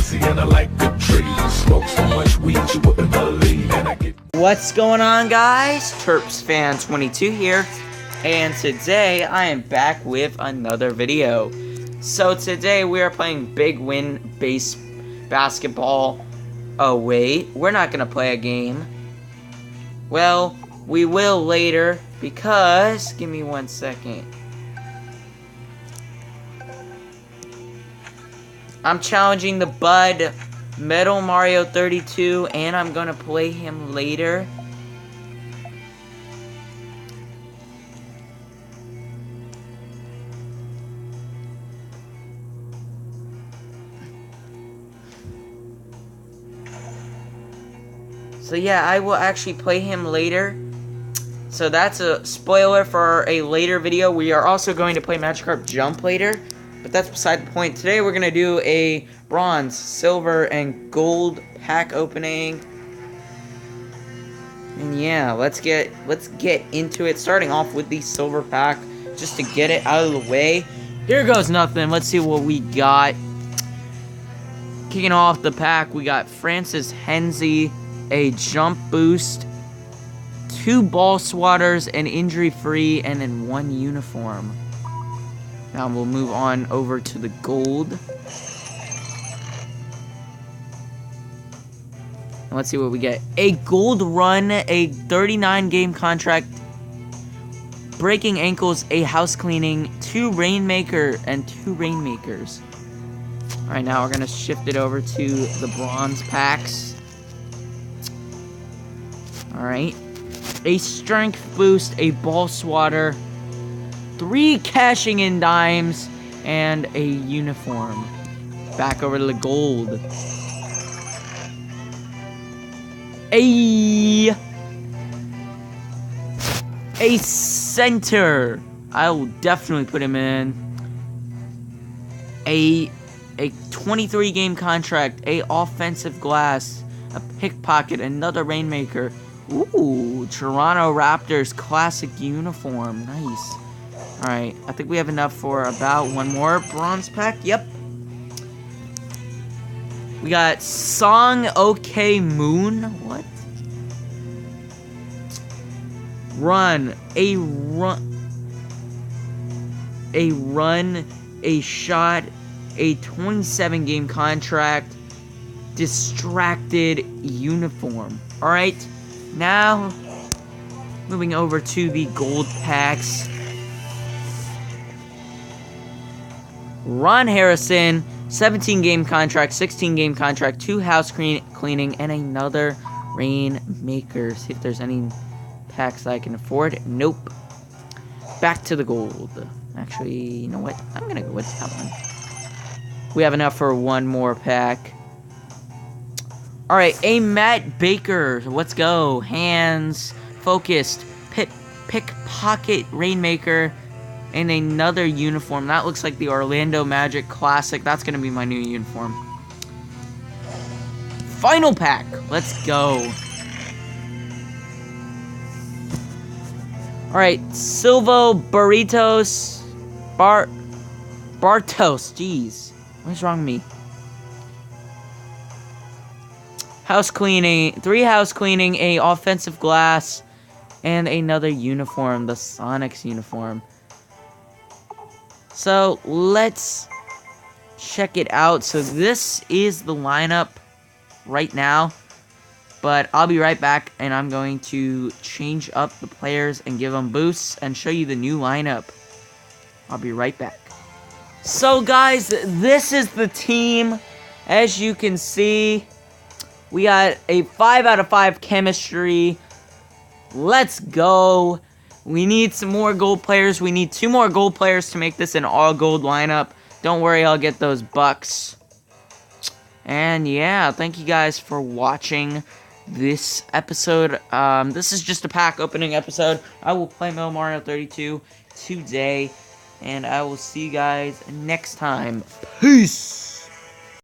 pussy and I like the tree. Smoke so much weed you wouldn't believe. And I get... What's going on, guys? Terps Fan 22 here, and today I am back with another video. So today we are playing Big Win Base Basketball. Oh wait, we're not gonna play a game. Well, we will later, because give me 1 second. I'm challenging the Bud Metal Mario 32, and I'm gonna play him later. So yeah, I will actually play him later. So that's a spoiler for a later video. We are also going to play Magikarp Jump later, but that's beside the point. Today we're gonna do a bronze, silver, and gold pack opening. And yeah, let's get into it. Starting off with the silver pack, just to get it out of the way. Here goes nothing. Let's see what we got. Kicking off the pack, we got Francis Henze, a jump boost, 2 ball swatters, an injury free, and then 1 uniform. Now we'll move on over to the gold. And let's see what we get. A gold run, a 39 game contract, breaking ankles, a house cleaning, 2 rainmaker, and 2 rainmakers. Alright, now we're gonna shift it over to the bronze packs. Alright. A strength boost, a ball swatter, 3 cashing in dimes, and a uniform. Back over to the gold. A center. I will definitely put him in. A 23 game contract, a offensive glass, a pickpocket, another rainmaker. Ooh, Toronto Raptors classic uniform. Nice. Alright, I think we have enough for about 1 more bronze pack. Yep. We got Song OK Moon. What? Run. A shot. A 27 game contract. Distracted uniform. Alright. Now, moving over to the gold packs. Ron Harrison, 17 game contract, 16 game contract, 2 house cleaning, and another rainmaker. See if there's any packs I can afford. Nope. Back to the gold. Actually, you know what? I'm gonna go with that one. We have enough for 1 more pack. Alright, a Matt Baker. Let's go. Hands, focused, pickpocket, rainmaker, and another uniform. That looks like the Orlando Magic Classic. That's going to be my new uniform. Final pack. Let's go. Alright, Silvo Barrios. Bartos. Jeez. What's wrong with me? House cleaning, 3 house cleaning, a offensive glass, and another uniform, the Sonics uniform. So let's check it out. So this is the lineup right now, but I'll be right back, and I'm going to change up the players and give them boosts and show you the new lineup. I'll be right back. So guys, this is the team. As you can see, we got a 5 out of 5 chemistry. Let's go. We need some more gold players. We need 2 more gold players to make this an all-gold lineup. Don't worry, I'll get those bucks. And yeah, thank you guys for watching this episode. This is just a pack opening episode. I will play Metal Mario 32 today. And I will see you guys next time. Peace!